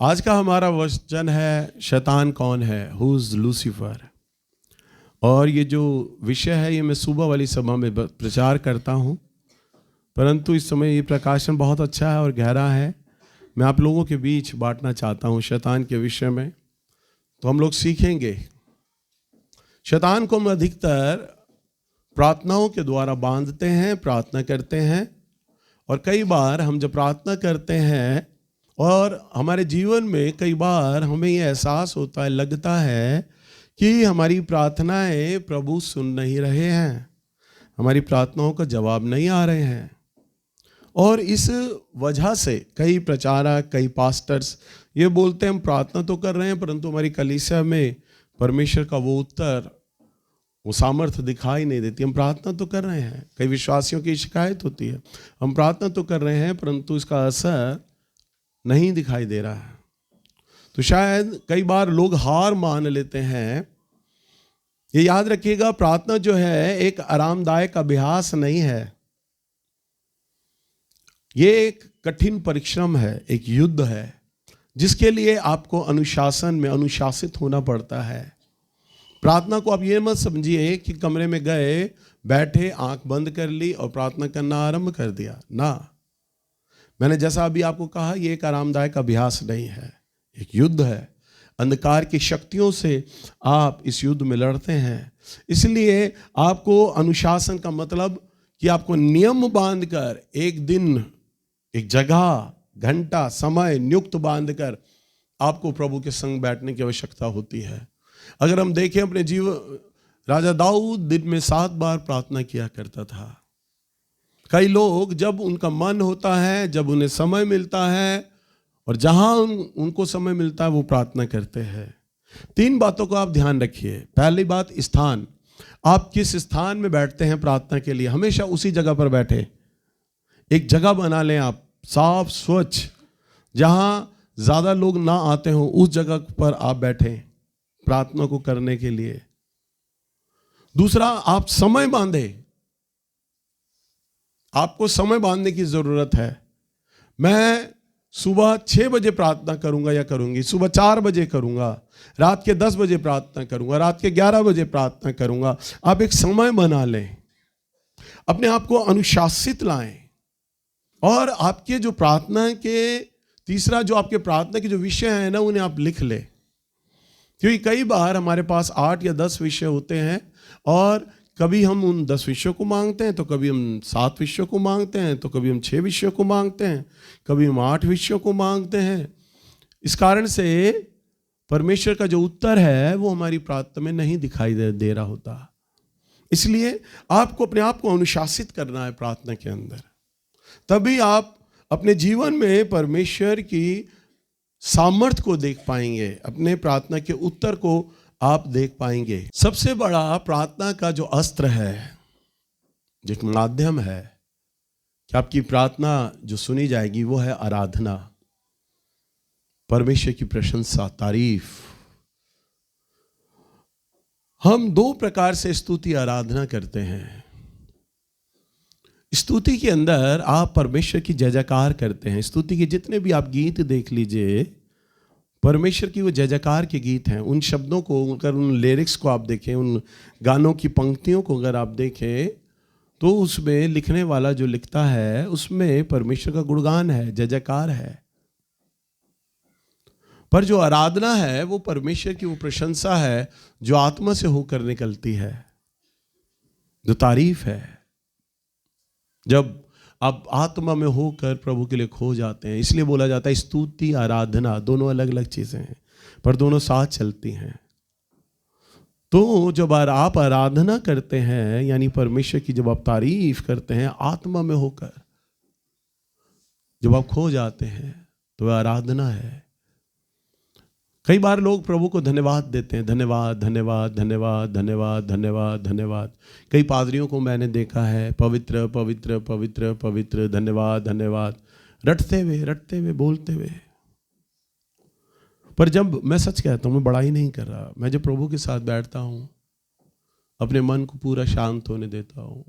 आज का हमारा वचन है शैतान कौन है, हु इज लूसीफर। और ये जो विषय है ये मैं सुबह वाली सभा में प्रचार करता हूँ, परंतु इस समय ये प्रकाशन बहुत अच्छा है और गहरा है। मैं आप लोगों के बीच बांटना चाहता हूँ शैतान के विषय में, तो हम लोग सीखेंगे। शैतान को हम अधिकतर प्रार्थनाओं के द्वारा बांधते हैं, प्रार्थना करते हैं। और कई बार हम जब प्रार्थना करते हैं और हमारे जीवन में कई बार हमें ये एहसास होता है, लगता है कि हमारी प्रार्थनाएं प्रभु सुन नहीं रहे हैं, हमारी प्रार्थनाओं का जवाब नहीं आ रहे हैं। और इस वजह से कई प्रचारक, कई पास्टर्स ये बोलते हैं हम प्रार्थना तो कर रहे हैं परंतु हमारी कलीसिया में परमेश्वर का वो उत्तर, वो सामर्थ्य दिखाई नहीं देती। हम प्रार्थना तो कर रहे हैं, कई विश्वासियों की शिकायत होती है, हम प्रार्थना तो कर रहे हैं परंतु इसका असर नहीं दिखाई दे रहा है। तो शायद कई बार लोग हार मान लेते हैं। ये याद रखिएगा, प्रार्थना जो है एक आरामदायक अभ्यास नहीं है, ये एक कठिन परिश्रम है, एक युद्ध है जिसके लिए आपको अनुशासन में अनुशासित होना पड़ता है। प्रार्थना को आप ये मत समझिए कि कमरे में गए, बैठे, आंख बंद कर ली और प्रार्थना करना आरंभ कर दिया ना। मैंने जैसा अभी आपको कहा, ये एक आरामदायक अभ्यास नहीं है, एक युद्ध है। अंधकार की शक्तियों से आप इस युद्ध में लड़ते हैं। इसलिए आपको अनुशासन का मतलब कि आपको नियम बांधकर एक दिन, एक जगह, घंटा, समय नियुक्त बांधकर आपको प्रभु के संग बैठने की आवश्यकता होती है। अगर हम देखें अपने जीवन, राजा दाऊद दिन में 7 बार प्रार्थना किया करता था। कई लोग जब उनका मन होता है, जब उन्हें समय मिलता है और जहां उनको समय मिलता है वो प्रार्थना करते हैं। 3 बातों को आप ध्यान रखिए। पहली बात, स्थान। आप किस स्थान में बैठते हैं प्रार्थना के लिए, हमेशा उसी जगह पर बैठे। एक जगह बना लें आप, साफ स्वच्छ, जहां ज्यादा लोग ना आते हो, उस जगह पर आप बैठें प्रार्थना को करने के लिए। दूसरा, आप समय बांधे। आपको समय बांधने की जरूरत है। मैं सुबह 6 बजे प्रार्थना करूंगा या करूंगी, सुबह 4 बजे करूंगा, रात के 10 बजे प्रार्थना करूंगा, रात के 11 बजे प्रार्थना करूंगा। आप एक समय बना लें, अपने आप को अनुशासित लाएं। और आपके जो प्रार्थना के, तीसरा जो आपके प्रार्थना के जो विषय है ना, उन्हें आप लिख लें। क्योंकि कई बार हमारे पास 8 या 10 विषय होते हैं और कभी हम उन 10 विषयों को मांगते हैं, तो कभी हम 7 विषयों को मांगते हैं, तो कभी हम 6 विषयों को मांगते हैं, कभी हम 8 विषयों को मांगते हैं। इस कारण से परमेश्वर का जो उत्तर है वो हमारी प्रार्थना में नहीं दिखाई दे रहा होता। इसलिए आपको अपने आप को अनुशासित करना है प्रार्थना के अंदर, तभी आप अपने जीवन में परमेश्वर की सामर्थ्य को देख पाएंगे, अपने प्रार्थना के उत्तर को आप देख पाएंगे। सबसे बड़ा प्रार्थना का जो अस्त्र है, जो माध्यम है कि आपकी प्रार्थना जो सुनी जाएगी, वो है आराधना, परमेश्वर की प्रशंसा, तारीफ। हम 2 प्रकार से स्तुति आराधना करते हैं। स्तुति के अंदर आप परमेश्वर की जय जयकार करते हैं। स्तुति के जितने भी आप गीत देख लीजिए, परमेश्वर की वो जय जयकार के गीत हैं। उन शब्दों को, अगर उन लिरिक्स को आप देखें, उन गानों की पंक्तियों को अगर आप देखें, तो उसमें लिखने वाला जो लिखता है उसमें परमेश्वर का गुणगान है, जय जयकार है। पर जो आराधना है वो परमेश्वर की वो प्रशंसा है जो आत्मा से होकर निकलती है, जो तारीफ है। जब आप आत्मा में होकर प्रभु के लिए खो जाते हैं, इसलिए बोला जाता है स्तुति आराधना दोनों अलग अलग चीजें हैं पर दोनों साथ चलती हैं। तो जब आप आराधना करते हैं, यानी परमेश्वर की जब आप तारीफ करते हैं आत्मा में होकर, जब आप खो जाते हैं, तो वह आराधना है। कई बार लोग प्रभु को धन्यवाद देते हैं, धन्यवाद धन्यवाद धन्यवाद धन्यवाद धन्यवाद धन्यवाद। कई पादरियों को मैंने देखा है, पवित्र पवित्र पवित्र पवित्र, धन्यवाद धन्यवाद, रटते हुए बोलते हुए। पर जब मैं सच कहता हूँ, मैं बड़ाई नहीं कर रहा, मैं जब प्रभु के साथ बैठता हूँ, अपने मन को पूरा शांत होने देता हूँ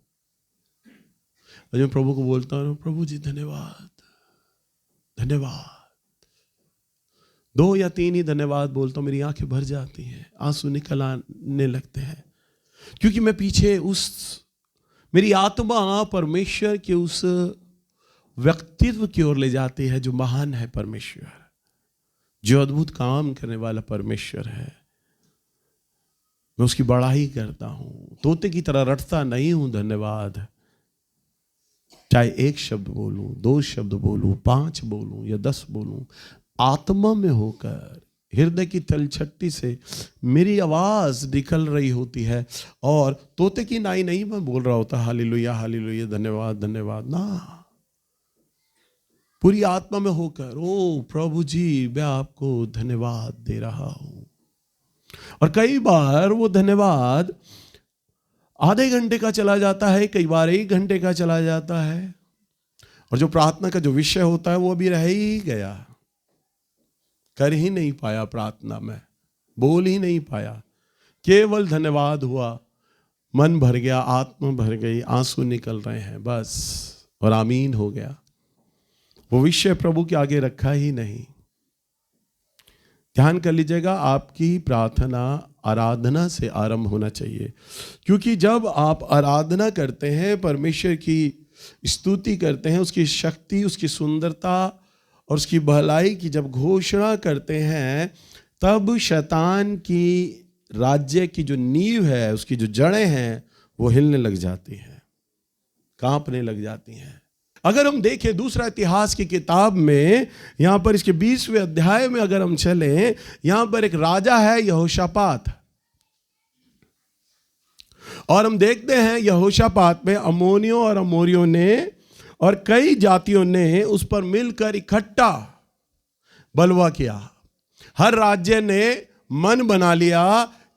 और जब प्रभु को बोलता हूँ, प्रभु जी धन्यवाद धन्यवाद, 2 या 3 ही धन्यवाद बोलता हूँ, मेरी आंखें भर जाती हैं, आंसू निकल आने लगते हैं, क्योंकि मैं पीछे मेरी आत्मा परमेश्वर के उस व्यक्तित्व की ओर ले जाती है जो महान है परमेश्वर, जो अद्भुत काम करने वाला परमेश्वर है। मैं उसकी बड़ाई करता हूं, तोते की तरह रटता नहीं हूं धन्यवाद, चाहे 1 शब्द बोलूं, 2 शब्द बोलूं, 5 बोलूं या 10 बोलूं, आत्मा में होकर हृदय की तलछट्टी से मेरी आवाज निकल रही होती है, और तोते की नाई नहीं मैं बोल रहा होता हालेलुया हालेलुया धन्यवाद धन्यवाद, ना, पूरी आत्मा में होकर, ओ प्रभु जी मैं आपको धन्यवाद दे रहा हूं। और कई बार वो धन्यवाद आधे घंटे का चला जाता है, कई बार 1 घंटे का चला जाता है, और जो प्रार्थना का जो विषय होता है वो अभी रह ही गया, कर ही नहीं पाया, प्रार्थना में बोल ही नहीं पाया, केवल धन्यवाद हुआ, मन भर गया, आत्मा भर गई, आंसू निकल रहे हैं बस, और आमीन हो गया, वो विषय प्रभु के आगे रखा ही नहीं। ध्यान कर लीजिएगा, आपकी प्रार्थना आराधना से आरंभ होना चाहिए, क्योंकि जब आप आराधना करते हैं, परमेश्वर की स्तुति करते हैं, उसकी शक्ति, उसकी सुंदरता और उसकी भलाई की जब घोषणा करते हैं, तब शैतान की राज्य की जो नींव है, उसकी जो जड़ें हैं, वो हिलने लग जाती हैं, कांपने लग जाती हैं। अगर हम देखें दूसरा इतिहास की किताब में, यहां पर इसके 20वें अध्याय में अगर हम चलें, यहां पर एक राजा है यहोशापात, और हम देखते हैं यहोशापात में अम्मोनियों और अमोरियों ने और कई जातियों ने उस पर मिलकर इकट्ठा बलवा किया। हर राज्य ने मन बना लिया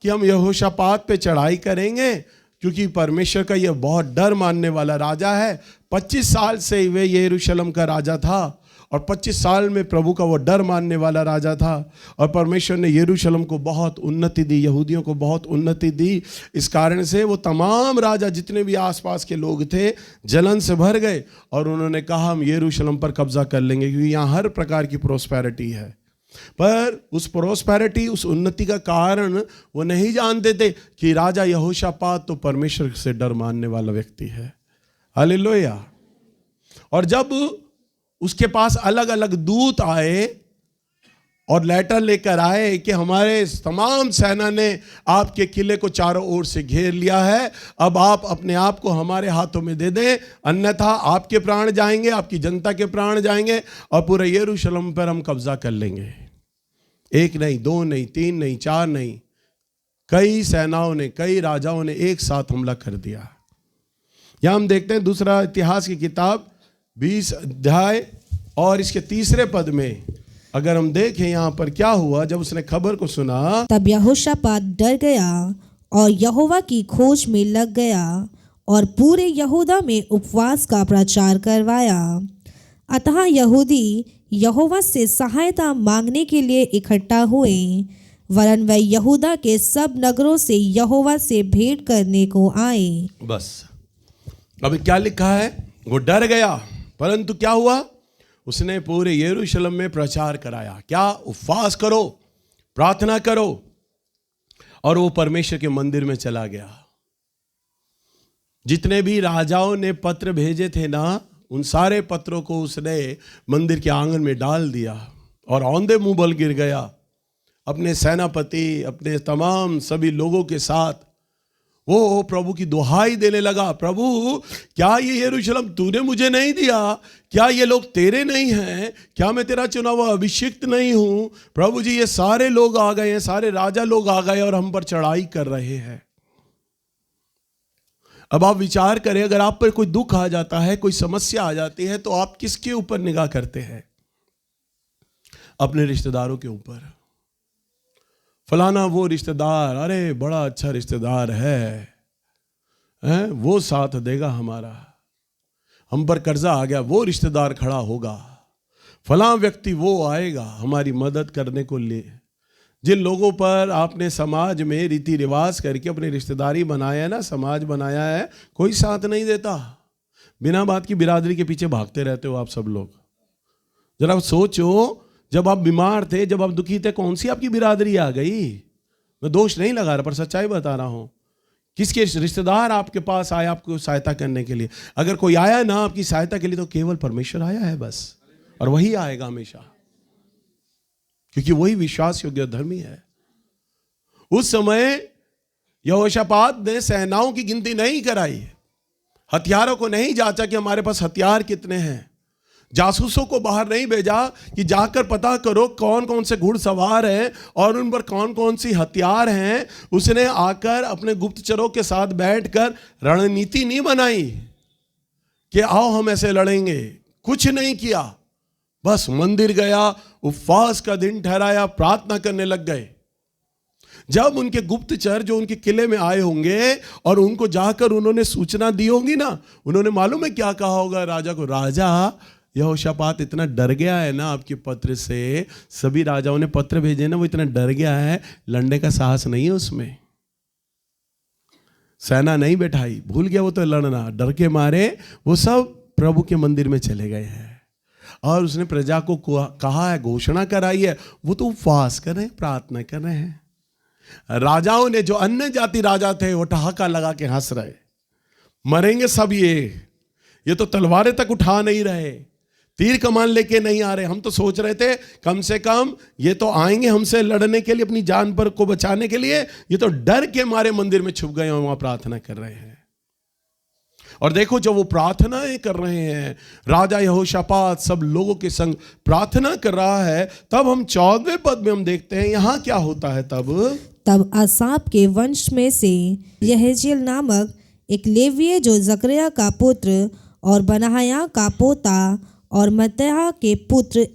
कि हम यहोशापात पे चढ़ाई करेंगे, क्योंकि परमेश्वर का यह बहुत डर मानने वाला राजा है। 25 साल से वे यरूशलेम का राजा था, और 25 साल में प्रभु का वो डर मानने वाला राजा था, और परमेश्वर ने यरूशलेम को बहुत उन्नति दी, यहूदियों को बहुत उन्नति दी। इस कारण से वो तमाम राजा जितने भी आसपास के लोग थे जलन से भर गए, और उन्होंने कहा हम यरूशलेम पर कब्जा कर लेंगे, क्योंकि यहाँ हर प्रकार की प्रोस्पेरिटी है। पर उस प्रोस्पेरिटी, उस उन्नति का कारण वो नहीं जानते थे कि राजा यहोशापात तो परमेश्वर से डर मानने वाला व्यक्ति है। हालेलुया। और जब उसके पास अलग अलग दूत आए और लेटर लेकर आए कि हमारे तमाम सेना ने आपके किले को चारों ओर से घेर लिया है, अब आप अपने आप को हमारे हाथों में दे दें, अन्यथा आपके प्राण जाएंगे, आपकी जनता के प्राण जाएंगे, और पूरे यरूशलेम पर हम कब्जा कर लेंगे। 1 नहीं, 2 नहीं, 3 नहीं, 4 नहीं, कई सेनाओं ने, कई राजाओं ने एक साथ हमला कर दिया। यहां हम देखते हैं दूसरा इतिहास की किताब 20 अध्याय और इसके 3 पद में अगर हम देखें यहाँ पर क्या हुआ। जब उसने खबर को सुना, तब यहोशापात डर गया और यहोवा की खोज में लग गया और पूरे यहूदा में उपवास का प्रचार करवाया। अतः यहूदी यहोवा से सहायता मांगने के लिए इकट्ठा हुए, वरन वह यहूदा के सब नगरों से यहोवा से भेंट करने को आए। बस अभी क्या लिखा है, वो डर गया, परंतु क्या हुआ, उसने पूरे यरूशलेम में प्रचार कराया। क्या? उपवास करो, प्रार्थना करो, और वो परमेश्वर के मंदिर में चला गया। जितने भी राजाओं ने पत्र भेजे थे ना, उन सारे पत्रों को उसने मंदिर के आंगन में डाल दिया और औंधे मुंह बल गिर गया। अपने सेनापति, अपने तमाम सभी लोगों के साथ वो प्रभु की दुहाई देने लगा, प्रभु क्या ये यरूशलेम तूने मुझे नहीं दिया? क्या ये लोग तेरे नहीं हैं? क्या मैं तेरा चुना हुआ अभिषिक्त नहीं हूं? प्रभु जी ये सारे लोग आ गए हैं, सारे राजा लोग आ गए और हम पर चढ़ाई कर रहे हैं। अब आप विचार करें, अगर आप पर कोई दुख आ जाता है, कोई समस्या आ जाती है, तो आप किसके ऊपर निगाह करते हैं? अपने रिश्तेदारों के ऊपर। फलाना वो रिश्तेदार, अरे बड़ा अच्छा रिश्तेदार है, वो साथ देगा हमारा, हम पर कर्जा आ गया, वो रिश्तेदार खड़ा होगा, फलां व्यक्ति वो आएगा हमारी मदद करने को लिए। जिन लोगों पर आपने समाज में रीति रिवाज करके अपनी रिश्तेदारी बनाया है ना, समाज बनाया है, कोई साथ नहीं देता। बिना बात की बिरादरी के पीछे भागते रहते हो आप सब लोग। जरा सोचो, जब आप बीमार थे, जब आप दुखी थे, कौन सी आपकी बिरादरी आ गई? मैं दोष नहीं लगा रहा, पर सच्चाई बता रहा हूं। किसके रिश्तेदार आपके पास आए आपको सहायता करने के लिए? अगर कोई आया ना आपकी सहायता के लिए, तो केवल परमेश्वर आया है बस, और वही आएगा हमेशा, क्योंकि वही विश्वास योग्य धर्मी है। उस समय यहोशापात ने सेनाओं की गिनती नहीं कराई, हथियारों को नहीं जांचा कि हमारे पास हथियार कितने हैं, जासूसों को बाहर नहीं भेजा कि जाकर पता करो कौन कौन से घुड़सवार हैं और उन पर कौन कौन सी हथियार हैं। उसने आकर अपने गुप्तचरों के साथ बैठकर रणनीति नहीं बनाई कि आओ हम ऐसे लड़ेंगे, कुछ नहीं किया। बस मंदिर गया, उपवास का दिन ठहराया, प्रार्थना करने लग गए। जब उनके गुप्तचर जो उनके किले में आए होंगे और उनको जाकर उन्होंने सूचना दी होगी ना, उन्होंने मालूम है क्या कहा होगा राजा को? राजा, यहोशापात इतना डर गया है ना आपके पत्र से, सभी राजाओं ने पत्र भेजे ना, वो इतना डर गया है, लड़ने का साहस नहीं है उसमें। सेना नहीं बैठाई, भूल गया वो तो लड़ना, डर के मारे वो सब प्रभु के मंदिर में चले गए हैं। और उसने प्रजा को कहा है, घोषणा कराई है, वो तो उपवास कर रहे हैं, प्रार्थना कर रहे हैं। राजाओं ने, जो अन्य जाति राजा थे, वो ठहाका लगा के हंस रहे, मरेंगे सब, ये तो तलवारें तक उठा नहीं रहे, तीर कमान लेके नहीं आ रहे। हम तो सोच रहे थे कम से कम ये तो आएंगे हमसे लड़ने के लिए, अपनी जान पर को बचाने के लिए, ये तो डर के मारे मंदिर में छुप गए और वहां प्रार्थना कर रहे हैं। और देखो, जब वो प्रार्थनाएं कर रहे हैं, राजा यहोशापात सब लोगों के संग प्रार्थना कर रहा है, तब हम 14वें पद में हम देखते हैं यहां क्या होता है। तब आसाप के वंश में से यहेजीएल नामक एक लेवीय, जो जकरिया का पुत्र और बनाया का पोता और मत्तयाह के पुत्र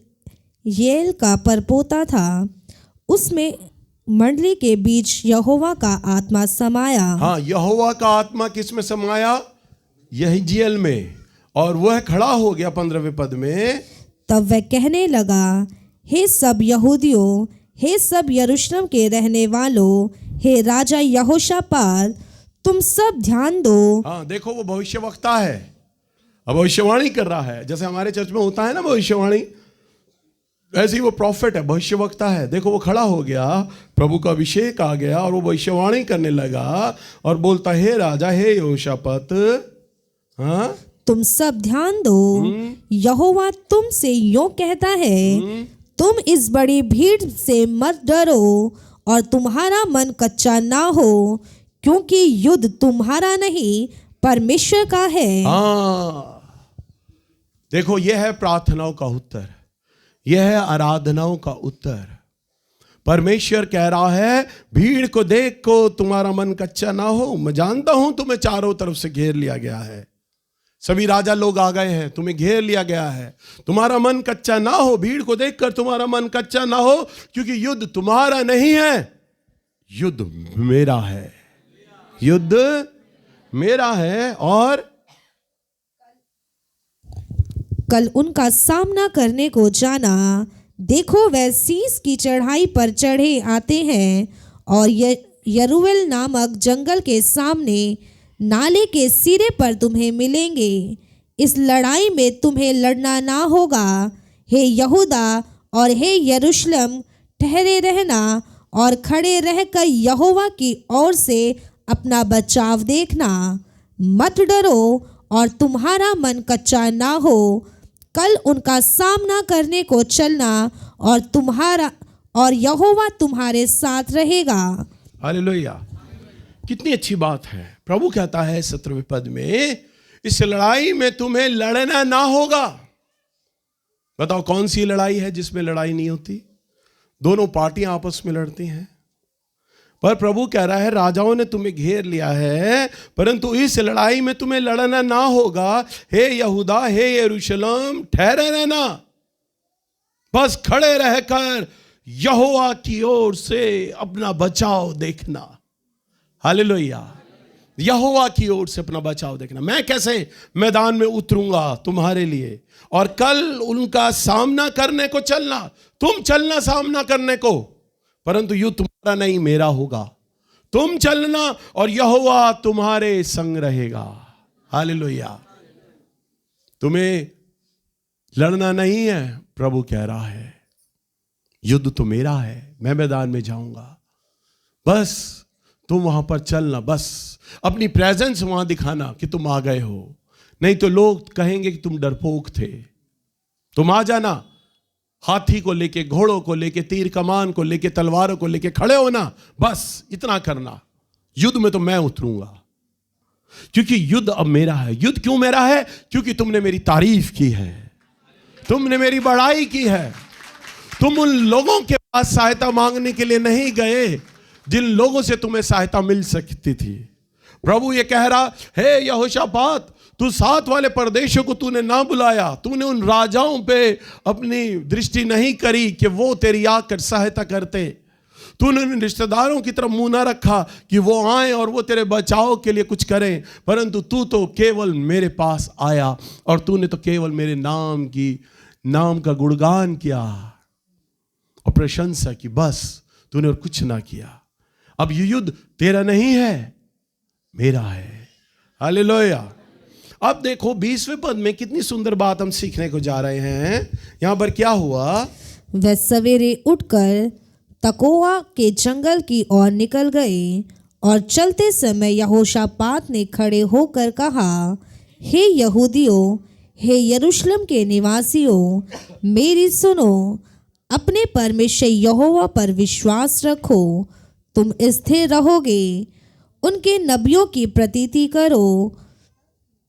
येल का परपोता था, उसमें मंडली के बीच यहोवा का आत्मा समाया। हाँ, यहोवा का आत्मा किस में समाया? यहेजीएल में। और वह खड़ा हो गया 15वें पद में। तब वह कहने लगा, हे सब यहूदियों, हे सब यरूशलेम के रहने वालों, हे राजा यहोशापात, तुम सब ध्यान दो। हाँ, देखो, वो भविष्यवक्ता है, अब भविष्यवाणी कर रहा है। जैसे हमारे चर्च में होता है ना भविष्यवाणी, ऐसे ही वो प्रॉफिट है, भविष्यवक्ता है। देखो, वो खड़ा हो गया, प्रभु का अभिषेक आ गया और वो भविष्यवाणी करने लगा और बोलता, हे राजा, हे यहोशापात, हाँ, तुम सब ध्यान दो, यहोवा तुमसे यूं कहता है, तुम इस बड़ी भीड़ से मत डरो और तुम्हारा मन कच्चा ना हो, क्योंकि युद्ध तुम्हारा नहीं, परमेश्वर का है। हाँ, देखो, यह है प्रार्थनाओं का उत्तर, यह है आराधनाओं का उत्तर। परमेश्वर कह रहा है, भीड़ को देख को तुम्हारा मन कच्चा ना हो। मैं जानता हूं तुम्हें चारों तरफ से घेर लिया गया है, सभी राजा लोग आ गए हैं, तुम्हें घेर लिया गया है, तुम्हारा मन कच्चा ना हो, भीड़ को देखकर तुम्हारा मन कच्चा ना हो, क्योंकि युद्ध तुम्हारा नहीं है, युद्ध मेरा है, युद्ध मेरा है। और कल उनका सामना करने को जाना, देखो वह सीस की चढ़ाई पर चढ़े आते हैं और यरूवेल नामक जंगल के सामने नाले के सिरे पर तुम्हें मिलेंगे। इस लड़ाई में तुम्हें लड़ना ना होगा। हे यहूदा और हे यरूशलेम, ठहरे रहना और खड़े रहकर यहोवा की ओर से अपना बचाव देखना। मत डरो और तुम्हारा मन कच्चा ना हो। कल उनका सामना करने को चलना और यहोवा तुम्हारे साथ रहेगा। हालेलुया, कितनी अच्छी बात है। प्रभु कहता है 17वें पद में, इस लड़ाई में तुम्हें लड़ना ना होगा। बताओ, कौन सी लड़ाई है जिसमें लड़ाई नहीं होती? दोनों पार्टियां आपस में लड़ती हैं। पर प्रभु कह रहा है, राजाओं ने तुम्हें घेर लिया है, परंतु इस लड़ाई में तुम्हें लड़ना ना होगा। हे यहूदा, हे यरूशलेम, ठहरे रहना, बस खड़े रहकर यहोवा की ओर से अपना बचाव देखना। हालेलुया, यहोवा की ओर से अपना बचाव देखना। मैं कैसे मैदान में उतरूंगा तुम्हारे लिए, और कल उनका सामना करने को चलना। तुम चलना सामना करने को, परंतु युद्ध तुम्हारा नहीं, मेरा होगा। तुम चलना और यहोवा तुम्हारे संग रहेगा। हालेलुया, तुम्हें लड़ना नहीं है, प्रभु कह रहा है। युद्ध तो मेरा है, मैं मैदान में जाऊंगा, बस तुम वहां पर चलना, बस अपनी प्रेजेंस वहां दिखाना कि तुम आ गए हो, नहीं तो लोग कहेंगे कि तुम डरपोक थे। तुम आ जाना, हाथी को लेके, घोड़ों को लेके, तीर कमान को लेके, तलवारों को लेके खड़े होना, बस इतना करना। युद्ध में तो मैं उतरूंगा, क्योंकि युद्ध अब मेरा है। युद्ध क्यों मेरा है? क्योंकि तुमने मेरी तारीफ की है, तुमने मेरी बड़ाई की है। तुम उन लोगों के पास सहायता मांगने के लिए नहीं गए जिन लोगों से तुम्हें सहायता मिल सकती थी। प्रभु ये कह रहा, हे यहोशापात, तू साथ वाले परदेशों को तूने ना बुलाया, तूने उन राजाओं पे अपनी दृष्टि नहीं करी कि वो तेरी आकर सहायता करते। तूने उन रिश्तेदारों की तरफ मुंह ना रखा कि वो आए और वो तेरे बचाव के लिए कुछ करें, परंतु तू तो केवल मेरे पास आया और तूने तो केवल मेरे नाम का गुणगान किया और प्रशंसा की, बस तूने और कुछ ना किया। अब ये युद्ध तेरा नहीं है, मेरा है। हालेलुया। अब देखो 20वें पद में कितनी सुंदर बात हम सीखने को जा रहे हैं। यहां पर क्या हुआ? वे सवेरे उठकर तकोआ के जंगल की ओर निकल गए और चलते समय यहोशापात ने खड़े होकर कहा, हे यहूदियों, हे यरूशलेम के निवासियों, मेरी सुनो, अपने परमेश्वर यहोवा पर विश्वास रखो, तुम स्थिर रहोगे। उनके नबियों की प्रतीति करो,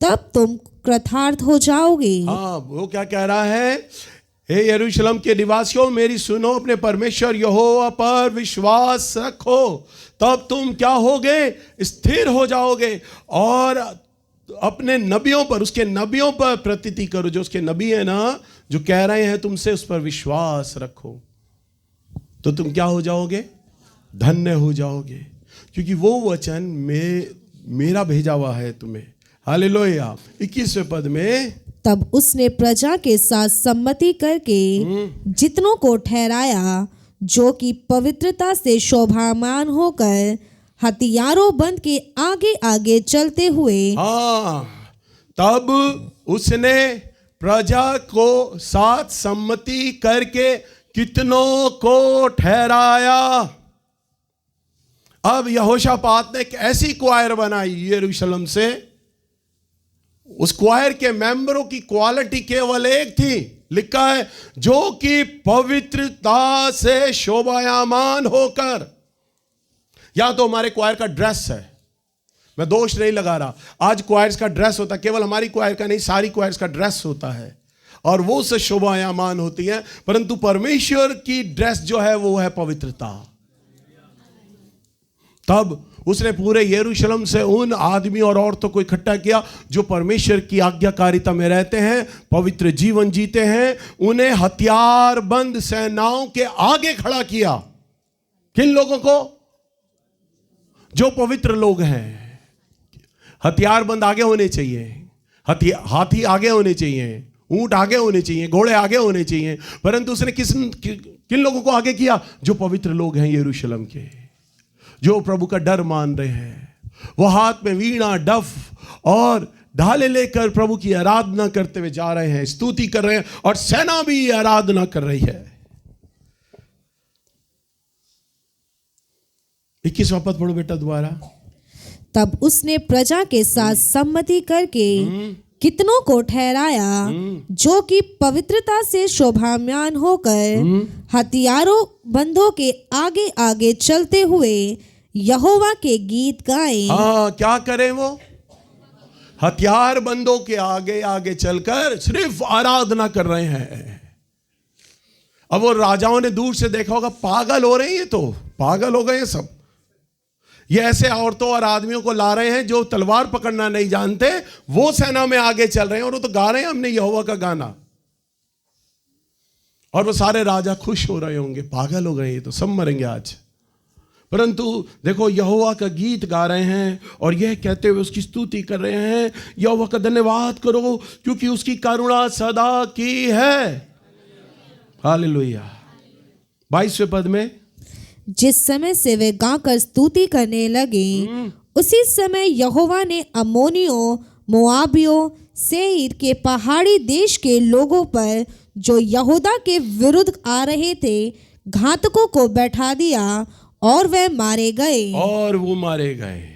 तब तुम कृतार्थ हो जाओगे। हाँ, वो क्या कह रहा है? हे यरूशलेम के निवासियों, मेरी सुनो, अपने परमेश्वर यहोवा पर विश्वास रखो, तब तुम क्या होगे? स्थिर हो जाओगे। और अपने नबियों पर, उसके नबियों पर प्रतीति करो, जो उसके नबी है ना, जो कह रहे हैं तुमसे, उस पर विश्वास रखो, तो तुम क्या हो जाओगे? धन्य हो जाओगे, क्योंकि वो वचन मेरा भेजा हुआ है तुम्हें। हालेलुया। 21वें पद में, तब उसने प्रजा के साथ सम्मति करके जितनों को ठहराया, जो कि पवित्रता से शोभामान होकर हथियारों बंद के आगे आगे चलते हुए। हाँ, तब उसने प्रजा को साथ सम्मति करके कितनों को ठहराया। अब यहोशापात ने एक ऐसी क्वायर बनाई यरूशलेम से, उस क्वायर के मेंबरों की क्वालिटी केवल एक थी, लिखा है, जो कि पवित्रता से शोभायमान होकर। या तो हमारे क्वायर का ड्रेस है, मैं दोष नहीं लगा रहा, आज क्वायर्स का ड्रेस होता है, केवल हमारी क्वायर का नहीं, सारी क्वायर्स का ड्रेस होता है और वो से शोभायमान होती है, परंतु परमेश्वर की ड्रेस जो है वो है पवित्रता। तब उसने पूरे यरूशलेम से उन आदमी और औरतों को इकट्ठा किया जो परमेश्वर की आज्ञाकारिता में रहते हैं, पवित्र जीवन जीते हैं। उन्हें हथियारबंद सेनाओं के आगे खड़ा किया। किन लोगों को? जो पवित्र लोग हैं। हथियारबंद आगे होने चाहिए, हाथी आगे होने चाहिए, ऊंट आगे होने चाहिए, घोड़े आगे होने चाहिए, परंतु उसने किन लोगों को आगे किया? जो पवित्र लोग हैं यरूशलेम के, जो प्रभु का डर मान रहे हैं। वो हाथ में वीणा, डफ और ढाले लेकर प्रभु की आराधना करते हुए जा रहे हैं, स्तुति कर रहे हैं, और सेना भी आराधना कर रही है। 21वां पद पढ़ो बेटा दोबारा। तब उसने प्रजा के साथ सम्मति करके कितनों को ठहराया, जो कि पवित्रता से शोभायमान होकर हथियारों बंदों के आगे आगे चलते हुए यहोवा के गीत गाएं। हाँ, क्या करें? वो हथियार बंदों के आगे आगे चलकर सिर्फ आराधना कर रहे हैं। अब वो राजाओं ने दूर से देखा होगा, पागल हो रहे हैं, ये तो पागल हो गए हैं सब। ये ऐसे औरतों और आदमियों को ला रहे हैं जो तलवार पकड़ना नहीं जानते, वो सेना में आगे चल रहे हैं और वो तो गा रहे हैं हमने यहोवा का गाना, और वो सारे राजा खुश हो रहे होंगे। पागल हो गए, ये तो सब मरेंगे आज। परंतु देखो, यहोवा का गीत गा रहे हैं और यह कहते हुए उसकी स्तुति कर रहे हैं, यहोवा का धन्यवाद करो क्योंकि उसकी करुणा सदा की है। हालेलुया। 22वें पद में, जिस समय से वे गाकर स्तुति करने लगे, उसी समय यहोवा ने अम्मोनियों, मोआबियों, सेईर के पहाड़ी देश के लोगों पर जो यहूदा के विरुद्ध आ रहे थे, घातकों को बैठा दिया और वे मारे गए। और वो मारे गए।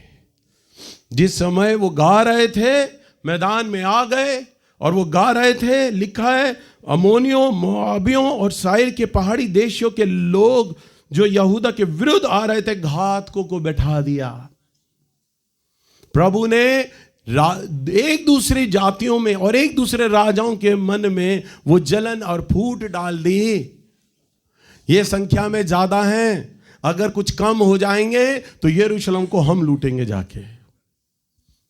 जिस समय वो गा रहे थे, मैदान में आ गए और वो गा रहे थे, लिखा है अमोनियों, मोआबियों और साइर के पहाड़ी देशों के लोग जो यहूदा के विरुद्ध आ रहे थे, घातकों को बैठा दिया। प्रभु ने एक दूसरी जातियों में और एक दूसरे राजाओं के मन में वो जलन और फूट डाल दी। ये संख्या में ज्यादा हैं, अगर कुछ कम हो जाएंगे तो यरूशलेम को हम लूटेंगे जाके।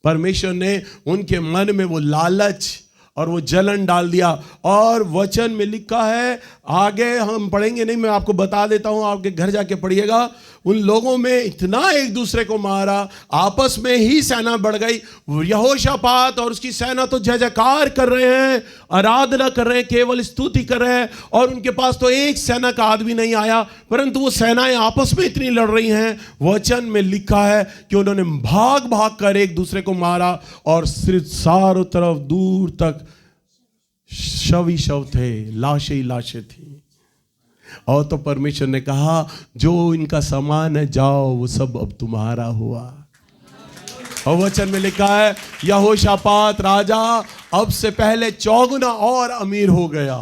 परमेश्वर ने उनके मन में वो लालच और वो जलन डाल दिया। और वचन में लिखा है, आगे हम पढ़ेंगे नहीं, मैं आपको बता देता हूं, आपके घर जाके पढ़िएगा। उन लोगों में इतना एक दूसरे को मारा, आपस में ही सेना बढ़ गई। यहोशापात और उसकी सेना तो जय जयकार कर रहे हैं, आराधना कर रहे हैं, केवल स्तुति कर रहे हैं, और उनके पास तो एक सेना का आदमी नहीं आया, परंतु वो सेनाएं आपस में इतनी लड़ रही हैं। वचन में लिखा है कि उन्होंने भाग भाग कर एक दूसरे को मारा और सिर्फ चारों तरफ दूर तक शव ही शव थे, लाशें ही लाशें थी। और तो परमेश्वर ने कहा, जो इनका सामान है जाओ, वो सब अब तुम्हारा हुआ। और वचन में लिखा है, यहोशापात राजा अब से पहले 4 गुना और अमीर हो गया,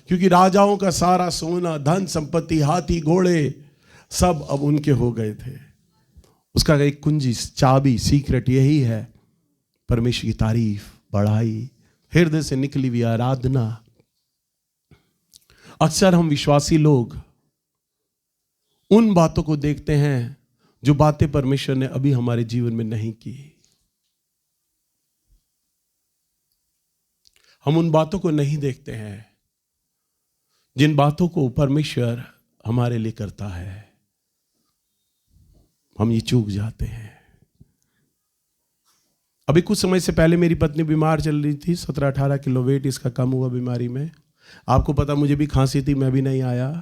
क्योंकि राजाओं का सारा सोना, धन संपत्ति, हाथी घोड़े सब अब उनके हो गए थे। उसका एक कुंजी, चाबी, सीक्रेट यही है, परमेश्वर की तारीफ, बढ़ाई, हृदय से निकली हुई आराधना। अक्सर हम विश्वासी लोग उन बातों को देखते हैं जो बातें परमेश्वर ने अभी हमारे जीवन में नहीं की। हम उन बातों को नहीं देखते हैं जिन बातों को परमेश्वर हमारे लिए करता है। हम ये चूक जाते हैं। अभी कुछ समय से पहले मेरी पत्नी बीमार चल रही थी, 17-18 किलो वेट इसका कम हुआ बीमारी में। आपको पता, मुझे भी खांसी थी, मैं भी नहीं आया।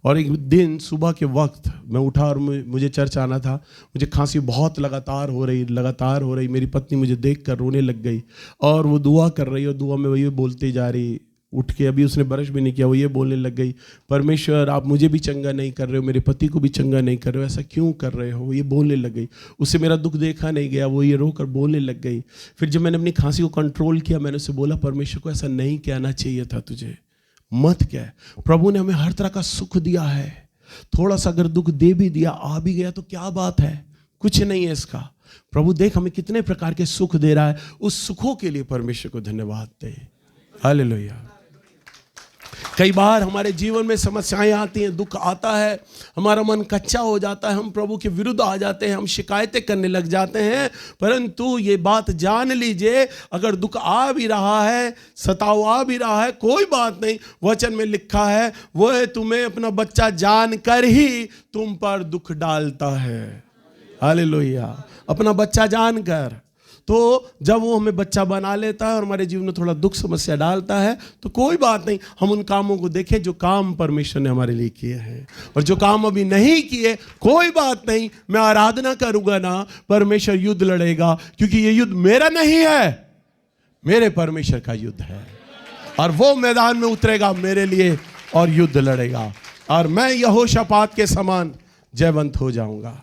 और एक दिन सुबह के वक्त मैं उठा और मुझे चर्च आना था। मुझे खांसी बहुत लगातार हो रही। मेरी पत्नी मुझे देखकर रोने लग गई और वो दुआ कर रही, और दुआ में वही बोलती जा रही। उठ के, अभी उसने ब्रश भी नहीं किया, वो ये बोलने लग गई, परमेश्वर आप मुझे भी चंगा नहीं कर रहे हो, मेरे पति को भी चंगा नहीं कर रहे हो, ऐसा क्यों कर रहे हो? ये बोलने लग गई। उससे मेरा दुख देखा नहीं गया, वो ये रोकर बोलने लग गई। फिर जब मैंने अपनी खांसी को कंट्रोल किया, मैंने उसे बोला, परमेश्वर को ऐसा नहीं कहना चाहिए था, तुझे मत कह। प्रभु ने हमें हर तरह का सुख दिया है, थोड़ा सा अगर दुख दे भी दिया, आ भी गया तो क्या बात है, कुछ नहीं है इसका। प्रभु देख हमें कितने प्रकार के सुख दे रहा है, उस सुखों के लिए परमेश्वर को धन्यवाद दे। हालेलुया। कई बार हमारे जीवन में समस्याएं आती हैं, दुख आता है, हमारा मन कच्चा हो जाता है, हम प्रभु के विरुद्ध आ जाते हैं, हम शिकायतें करने लग जाते हैं। परंतु ये बात जान लीजिए, अगर दुख आ भी रहा है, सताव आ भी रहा है, कोई बात नहीं। वचन में लिखा है, वो तुम्हें अपना बच्चा जानकर ही तुम पर दुख डालता है। हालेलुया। अपना बच्चा जानकर। तो जब वो हमें बच्चा बना लेता है और हमारे जीवन में थोड़ा दुख समस्या डालता है, तो कोई बात नहीं, हम उन कामों को देखें जो काम परमेश्वर ने हमारे लिए किए हैं। और जो काम अभी नहीं किए, कोई बात नहीं, मैं आराधना करूंगा ना, परमेश्वर युद्ध लड़ेगा, क्योंकि ये युद्ध मेरा नहीं है, मेरे परमेश्वर का युद्ध है। और वो मैदान में उतरेगा मेरे लिए और युद्ध लड़ेगा, और मैं यहोशापात के समान जयवंत हो जाऊंगा।